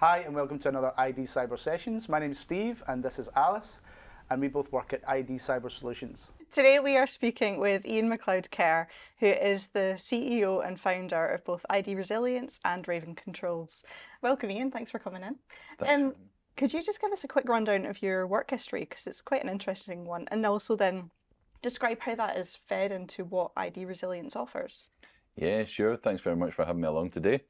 Hi and welcome to another ID Cyber Sessions. My name is Steve and this is Alice, and we both work at ID Cyber Solutions. Today we are speaking with McLeod Kerr, who is the CEO and founder of both ID Resilience and Raven Controls. Welcome Ian, thanks for coming in. Thanks. Could you just give us a quick rundown of your work history, because it's quite an interesting one, and also then describe how that is fed into what ID Resilience offers? Yeah, sure. Thanks very much for having me along today.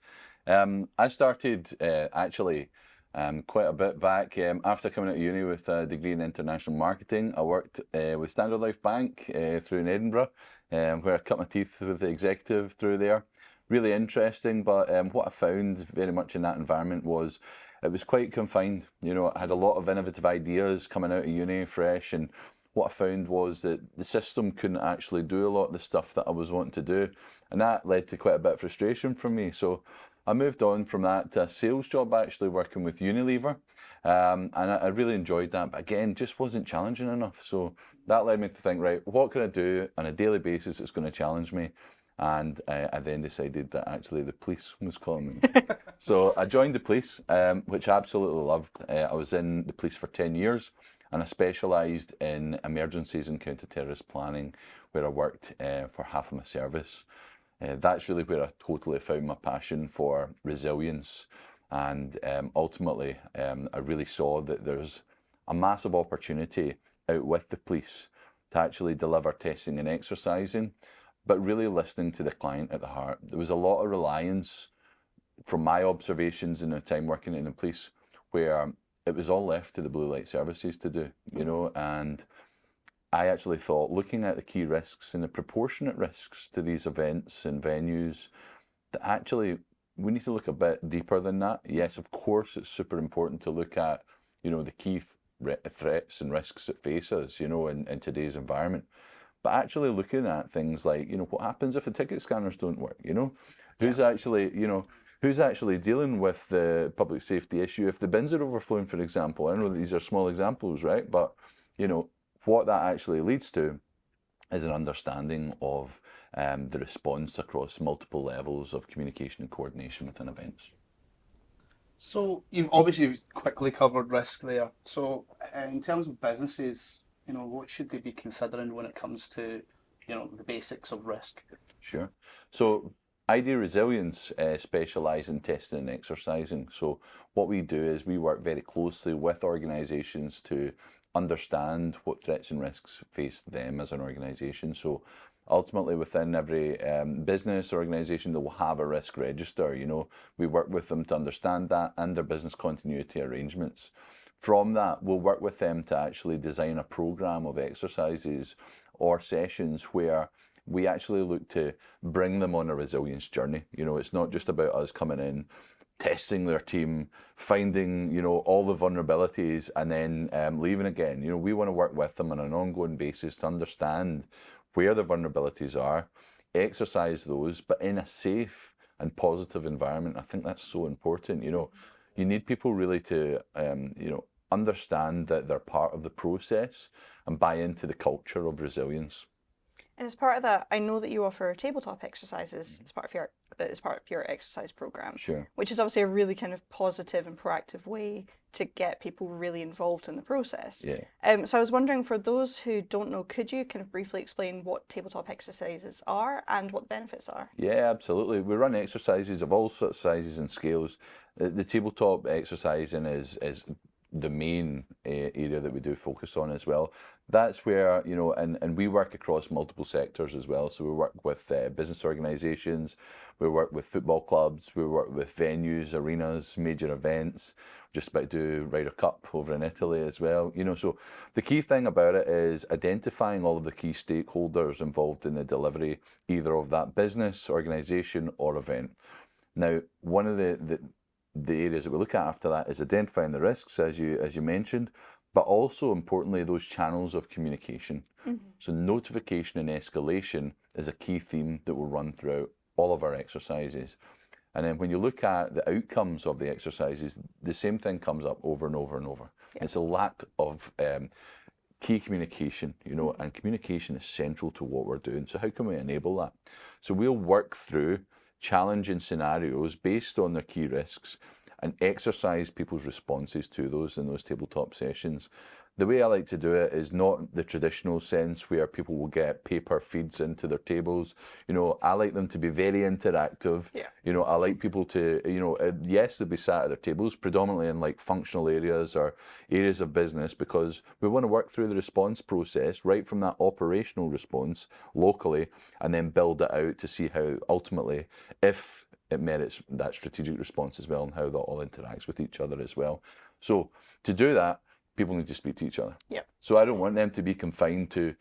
I started quite a bit back after coming out of uni with a degree in international marketing. I worked with Standard Life Bank through in Edinburgh, where I cut my teeth with the executive through there. Really interesting, but what I found very much in that environment was it was quite confined. You know, I had a lot of innovative ideas coming out of uni fresh, and what I found was that the system couldn't actually do a lot of the stuff that I was wanting to do, and that led to quite a bit of frustration from me. So I moved on from that to a sales job, actually working with Unilever, and I really enjoyed that, but again, just wasn't challenging enough. So that led me to think, right, what can I do on a daily basis that's going to challenge me? And I then decided that actually the police was calling me. So I joined the police, which I absolutely loved. I was in the police for 10 years, and I specialised in emergencies and counter-terrorist planning, where I worked for half of my service. That's really where I totally found my passion for resilience, and ultimately I really saw that there's a massive opportunity out with the police to actually deliver testing and exercising, but really listening to the client at the heart. There was a lot of reliance from my observations in the time working in the police where it was all left to the blue light services to do, you know, and I actually thought, looking at the key risks and the proportionate risks to these events and venues, that actually we need to look a bit deeper than that. Yes, of course, it's super important to look at, you know, the key threats and risks that face us, you know, in today's environment. But actually looking at things like, you know, what happens if the ticket scanners don't work, you know? Who's actually, you know, who's actually dealing with the public safety issue if the bins are overflowing, for example? I know these are small examples, right? But, you know, what that actually leads to is an understanding of the response across multiple levels of communication and coordination within events. So you've obviously quickly covered risk there. So in terms of businesses, you know, what should they be considering when it comes to, you know, the basics of risk? Sure. So ID Resilience specialise in testing and exercising. So what we do is we work very closely with organisations to understand what threats and risks face them as an organisation. So ultimately within every business organisation, they will have a risk register. You know, we work with them to understand that and their business continuity arrangements. From that, we'll work with them to actually design a programme of exercises or sessions where we actually look to bring them on a resilience journey. You know, it's not just about us coming in, testing their team, finding, you know, all the vulnerabilities and then leaving again. You know, we want to work with them on an ongoing basis to understand where the vulnerabilities are, exercise those, but in a safe and positive environment. I think that's so important. You know, you need people really to, you know, understand that they're part of the process and buy into the culture of resilience. And as part of that, I know that you offer tabletop exercises as part of your exercise program. Sure. Which is obviously a really kind of positive and proactive way to get people really involved in the process. Yeah. So I was wondering, for those who don't know, could you kind of briefly explain what tabletop exercises are and what the benefits are? Yeah, absolutely. We run exercises of all sorts of sizes and scales. The tabletop exercising is the main area that we do focus on as well. That's where, you know, and we work across multiple sectors as well. So we work with business organisations, we work with football clubs, we work with venues, arenas, major events. Just about to do Ryder Cup over in Italy as well. You know, so the key thing about it is identifying all of the key stakeholders involved in the delivery, either of that business, organisation or event. Now, one of the areas that we look at after that is identifying the risks, as you mentioned, but also importantly those channels of communication. So notification and escalation is a key theme that will run throughout all of our exercises. And then when you look at the outcomes of the exercises, the same thing comes up over and over and over. Yeah. It's a lack of key communication, you know, and communication is central to what we're doing. So how can we enable that? So we'll work through challenging scenarios based on their key risks and exercise people's responses to those in those tabletop sessions. The way I like to do it is not the traditional sense where people will get paper feeds into their tables. You know, I like them to be very interactive. Yeah. You know, I like people to, you know, yes, they'll be sat at their tables, predominantly in like functional areas or areas of business, because we want to work through the response process right from that operational response locally and then build it out to see how ultimately, if it merits that strategic response as well and how that all interacts with each other as well. So to do that, people need to speak to each other. Yeah. So I don't want them to be confined to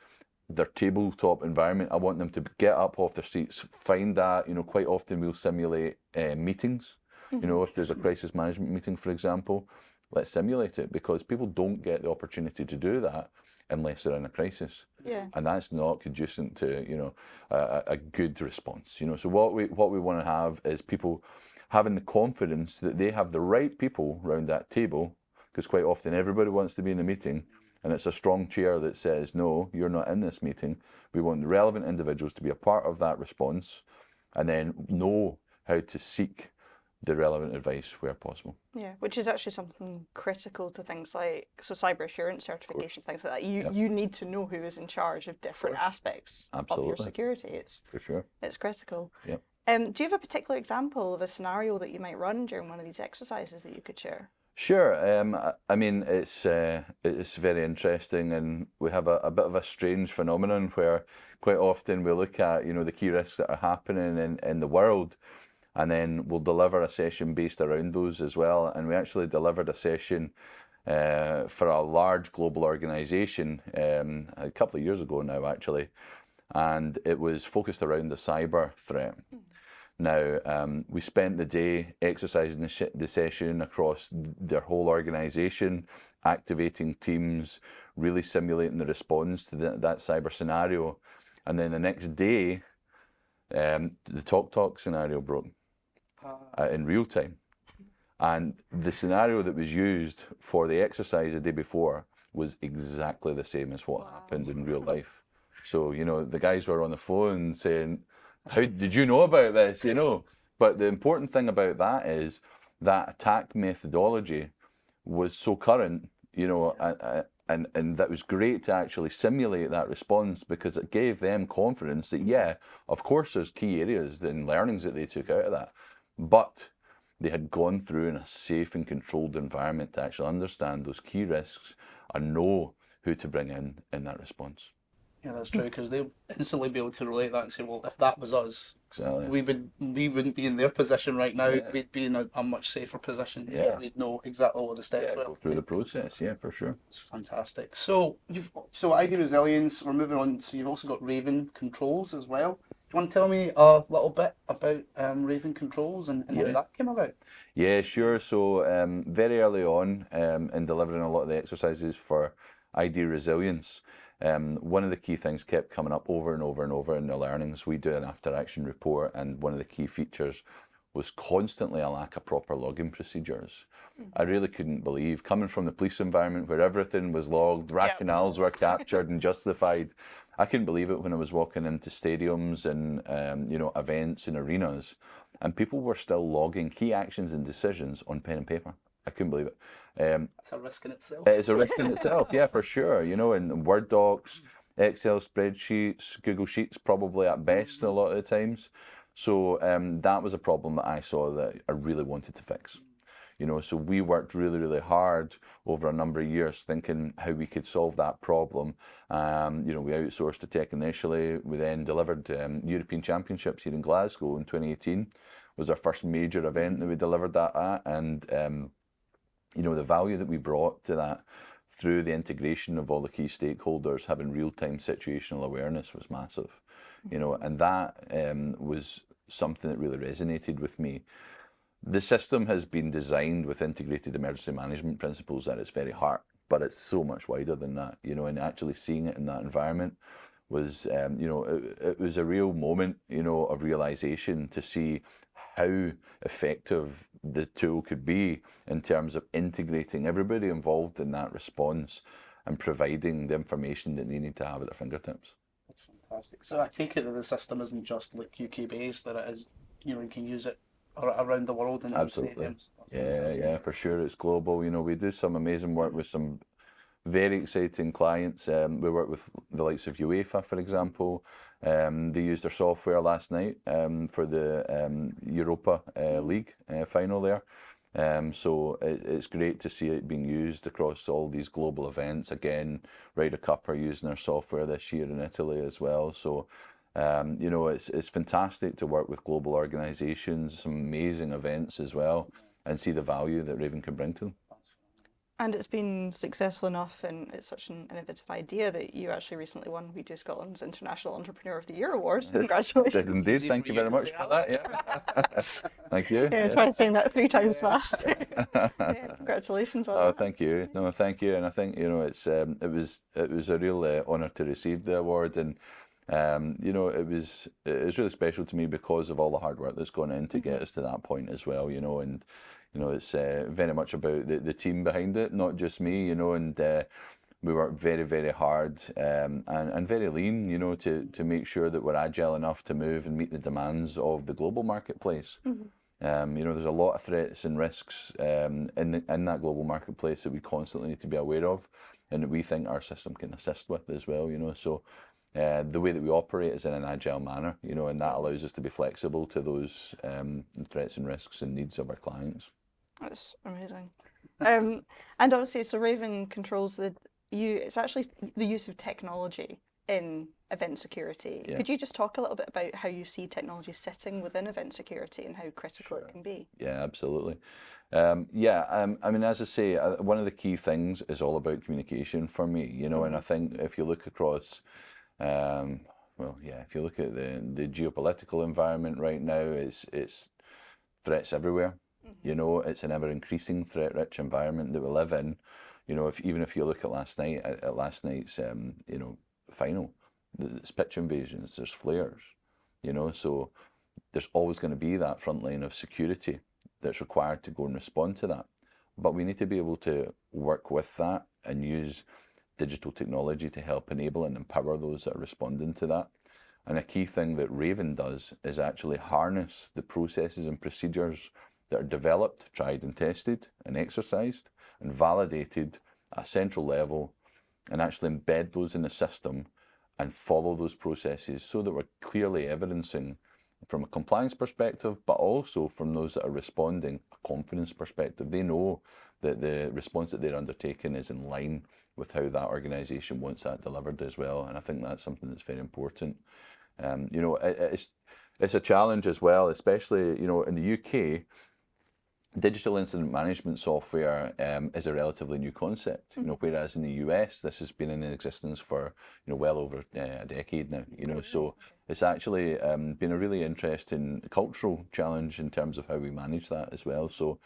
their tabletop environment. I want them to get up off their seats, find that, you know, quite often we'll simulate meetings. You know, if there's a crisis management meeting, for example, let's simulate it, because people don't get the opportunity to do that unless they're in a crisis. Yeah. And that's not conducive to, you know, a good response. You know, so what we want to have is people having the confidence that they have the right people around that table, because quite often everybody wants to be in a meeting and it's a strong chair that says, no, you're not in this meeting. We want the relevant individuals to be a part of that response and then know how to seek the relevant advice where possible. Yeah, which is actually something critical to things like cyber assurance certification, things like that. You need to know who is in charge of different aspects of your Absolutely. security. It's For sure. it's critical. Yep. Do you have a particular example of a scenario that you might run during one of these exercises that you could share? Sure. I mean, it's very interesting, and we have a bit of a strange phenomenon where quite often we look at, you know, the key risks that are happening in the world, and then we'll deliver a session based around those as well. And we actually delivered a session for a large global organisation a couple of years ago now, actually, and it was focused around the cyber threat. Now, we spent the day exercising the session across their whole organisation, activating teams, really simulating the response to that cyber scenario. And then the next day, the talk scenario broke in real time. And the scenario that was used for the exercise the day before was exactly the same as what happened in real life. So, you know, the guys were on the phone saying, how did you know about this, you know? But the important thing about that is that attack methodology was so current, you know, and that was great to actually simulate that response, because it gave them confidence that, yeah, of course there's key areas and learnings that they took out of that, but they had gone through in a safe and controlled environment to actually understand those key risks and know who to bring in that response. Yeah, that's true, because they'll instantly be able to relate that and say, well, if that was us, Exactly. we wouldn't be in their position right now. Yeah. We'd be in a much safer position. Yeah. We'd know exactly what the steps Yeah, were. go through the process, yeah, for sure. It's fantastic. So ID Resilience, we're moving on. So you've also got Raven Controls as well. Do you want to tell me a little bit about Raven Controls and how that came about? Yeah, sure. So very early on in delivering a lot of the exercises for ID Resilience, one of the key things kept coming up over and over and over in the learnings. We do an after action report, and one of the key features was constantly a lack of proper logging procedures. I really couldn't believe, coming from the police environment where everything was logged, rationales were captured and justified. I couldn't believe it when I was walking into stadiums and you know, events and arenas, and people were still logging key actions and decisions on pen and paper. I couldn't believe it. It's a risk in itself. It's a risk in itself, yeah, for sure. You know, in Word docs, Excel spreadsheets, Google Sheets, probably at best a lot of the times. So that was a problem that I saw that I really wanted to fix. You know, so we worked really, really hard over a number of years thinking how we could solve that problem. You know, we outsourced the tech initially. We then delivered European Championships here in Glasgow in 2018. Was our first major event that we delivered that at, and you know, the value that we brought to that through the integration of all the key stakeholders, having real-time situational awareness was massive. You know, and that was something that really resonated with me. The system has been designed with integrated emergency management principles at its very heart, but it's so much wider than that, you know, and actually seeing it in that environment was, you know, it was a real moment, you know, of realization to see how effective the tool could be in terms of integrating everybody involved in that response and providing the information that they need to have at their fingertips. That's fantastic. So I take it that the system isn't just like UK based, that it is, you know, you can use it around the world in Absolutely. stadiums. Yeah, for sure. It's global. You know, we do some amazing work with some very exciting clients. We work with the likes of UEFA, for example. They used our software last night for the Europa League final there. So it's great to see it being used across all these global events. Again, Ryder Cup are using our software this year in Italy as well. So you know, it's fantastic to work with global organisations, some amazing events as well, and see the value that Raven can bring to them. And it's been successful enough, and it's such an innovative idea that you actually recently won We Do Scotland's International Entrepreneur of the Year award. Congratulations. Did indeed. Easy Thank for you you very to much say, for that. Yeah. Thank you. Yeah, Yeah. try saying that 3 times Yeah. fast. Yeah, congratulations on Oh, that. thank you. No, thank you. And I think, you know, it was a real honour to receive the award, and you know, it was really special to me because of all the hard work that's gone in to get us to that point as well. You know, and you know, it's very much about the team behind it, not just me. You know, and we work very, very hard and very lean, you know, to make sure that we're agile enough to move and meet the demands of the global marketplace. You know, there's a lot of threats and risks in that global marketplace that we constantly need to be aware of, and that we think our system can assist with as well. You know, so the way that we operate is in an agile manner. You know, and that allows us to be flexible to those threats and risks and needs of our clients. That's amazing. And obviously, so Raven controls it's actually the use of technology in event security. Yeah. Could you just talk a little bit about how you see technology sitting within event security and how critical it can be? Yeah, absolutely. I mean, as I say, one of the key things is all about communication for me, you know, and I think if you look across, if you look at the geopolitical environment right now, it's threats everywhere. You know, it's an ever increasing threat-rich environment that we live in. You know, even if you look at last night's you know, final, there's pitch invasions, there's flares. You know, so there's always going to be that front line of security that's required to go and respond to that. But we need to be able to work with that and use digital technology to help enable and empower those that are responding to that. And a key thing that Raven does is actually harness the processes and procedures that are developed, tried and tested and exercised and validated at a central level, and actually embed those in the system and follow those processes so that we're clearly evidencing from a compliance perspective, but also from those that are responding, a confidence perspective. They know that the response that they're undertaking is in line with how that organisation wants that delivered as well. And I think that's something that's very important. You know, it's a challenge as well, especially, you know, in the UK. Digital incident management software is a relatively new concept, you know, whereas in the US this has been in existence for, you know, well over a decade now, you know, so it's actually been a really interesting cultural challenge in terms of how we manage that as well. So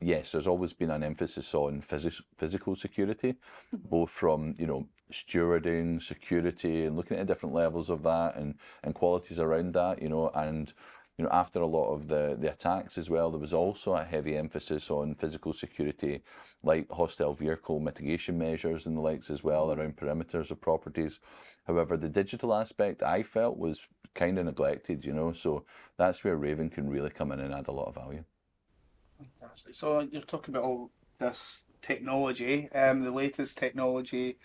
yes, there's always been an emphasis on physical security, both from, you know, stewarding, security, and looking at different levels of that and qualities around that, you know, and you know, after a lot of the attacks as well, there was also a heavy emphasis on physical security, like hostile vehicle mitigation measures and the likes as well around perimeters of properties. However, the digital aspect I felt was kind of neglected, you know, so that's where Raven can really come in and add a lot of value. Fantastic. So you're talking about all this technology, the latest technology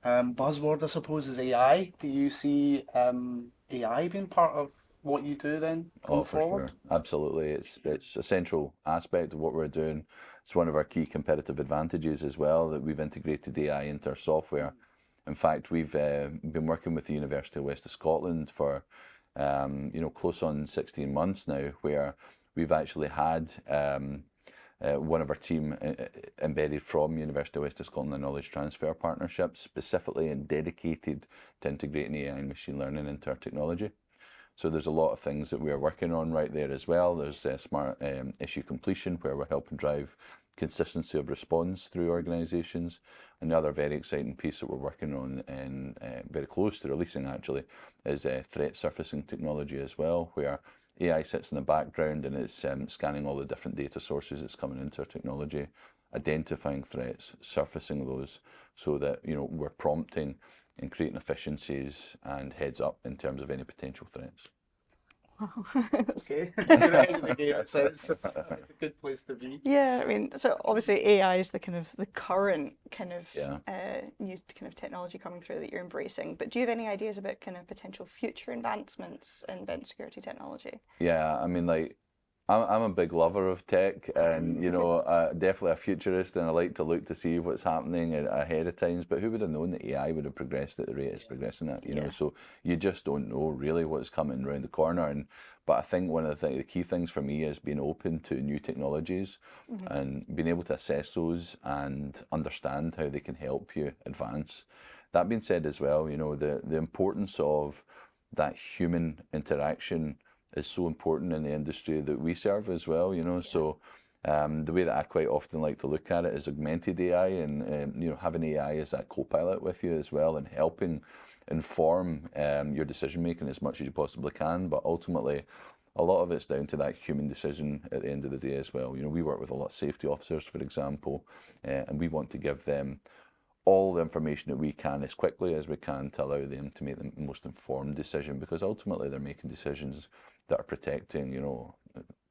buzzword, I suppose, is AI. Do you see AI being part of what you do then going For forward? sure, absolutely. It's a central aspect of what we're doing. It's one of our key competitive advantages as well that we've integrated AI into our software. In fact, we've been working with the University of West of Scotland for you know, close on 16 months now, where we've actually had one of our team embedded from University of West of Scotland, a knowledge transfer partnership, specifically and dedicated to integrating AI and machine learning into our technology. So there's a lot of things that we're working on right there as well. There's smart issue completion, where we're helping drive consistency of response through organisations. Another very exciting piece that we're working on and very close to releasing actually is threat surfacing technology as well, where AI sits in the background and it's scanning all the different data sources that's coming into our technology, identifying threats, surfacing those, so that, you know, we're prompting and creating efficiencies and heads up in terms of any potential threats. Wow. Okay, you're ahead of the game. It's a good place to be. Yeah, I mean, so obviously AI is the kind of the current kind of Yeah. new kind of technology coming through that you're embracing. But do you have any ideas about kind of potential future advancements in event security technology? Yeah, I mean, like, I'm a big lover of tech, and definitely a futurist, and I like to look to see what's happening ahead of times. But who would have known that AI would have progressed at the rate it's progressing at? Yeah. So you just don't know really what's coming around the corner. And but I think one of the key things for me is being open to new technologies Hmm. and being able to assess those and understand how they can help you advance. That being said, as well, the importance of that human interaction is so important in the industry that we serve as well, So the way that I quite often like to look at it is augmented AI, and having AI as that co-pilot with you as well, and helping inform your decision making as much as you possibly can. But ultimately, a lot of it's down to that human decision at the end of the day as well. We work with a lot of safety officers, for example, and we want to give them all the information that we can as quickly as we can to allow them to make the most informed decision, because ultimately they're making decisions that are protecting,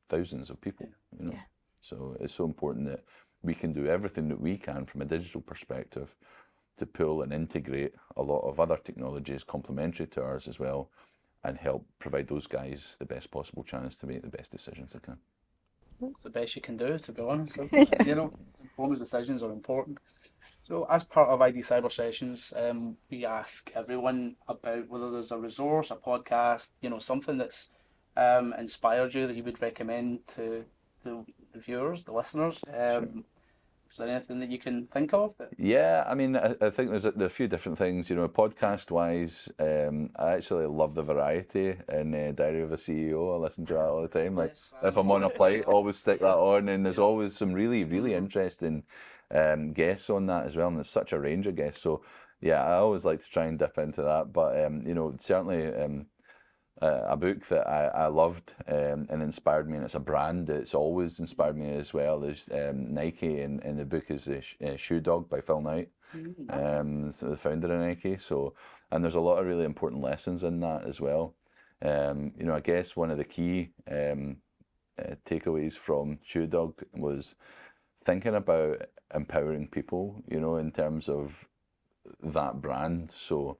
thousands of people. Yeah. So it's so important that we can do everything that we can from a digital perspective to pull and integrate a lot of other technologies complementary to ours as well, and help provide those guys the best possible chance to make the best decisions they can. It's the best you can do, to be honest, isn't it? Yeah. Informed decisions are important. So, as part of ID Cyber Sessions, we ask everyone about whether there's a resource, a podcast, something that's inspired you that you would recommend to the viewers, the listeners. Is there anything that you can think of? Yeah, I mean, I think there's a few different things. Podcast wise, I actually love the variety in Diary of a CEO. I listen to that all the time. Like, Yes, if I'm on a flight, always stick that on, and there's always some really, really interesting guests on that as well, and there's such a range of guests. So, yeah, I always like to try and dip into that. But certainly. A book that I loved and inspired me, and it's a brand that's always inspired me as well, is Nike, and the book is Shoe Dog by Phil Knight, so the founder of Nike. So, and there's a lot of really important lessons in that as well. I guess one of the key takeaways from Shoe Dog was thinking about empowering people, in terms of that brand. So,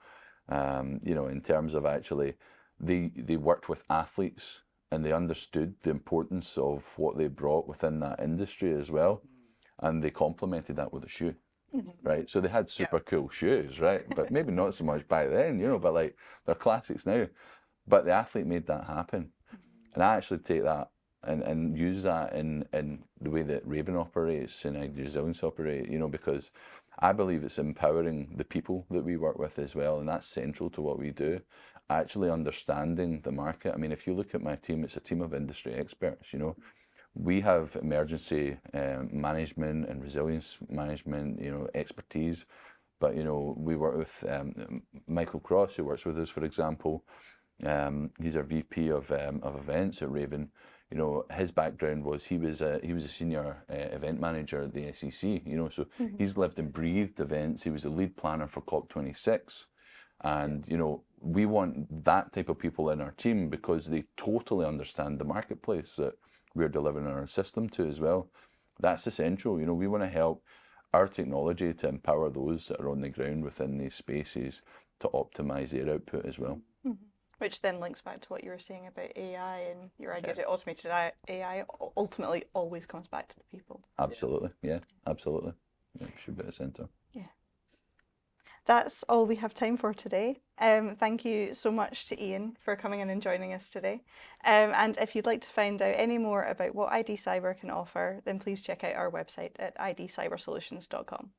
in terms of actually, they worked with athletes, and they understood the importance of what they brought within that industry as well, and they complemented that with a shoe, right? So they had super cool shoes, right? But maybe not so much back then, but like they're classics now. But the athlete made that happen, and I actually take that and use that in the way that Raven operates and ID Resilience operate, because I believe it's empowering the people that we work with as well, and that's central to what we do. Actually understanding the market. I mean, if you look at my team, it's a team of industry experts. We have emergency management and resilience management, expertise. But we work with Michael Cross, who works with us, for example. He's our VP of events at Raven. His background was he was a senior event manager at the SEC. So he's lived and breathed events. He was the lead planner for COP26, and we want that type of people in our team because they totally understand the marketplace that we're delivering our system to as well. That's essential. We want to help our technology to empower those that are on the ground within these spaces to optimize their output as well. Which then links back to what you were saying about AI and your ideas about automated AI ultimately always comes back to the people. Absolutely, yeah, absolutely. Yeah, should be at the centre. Yeah. That's all we have time for today. Thank you so much to Ian for coming in and joining us today. And if you'd like to find out any more about what ID Cyber can offer, then please check out our website at idcybersolutions.com.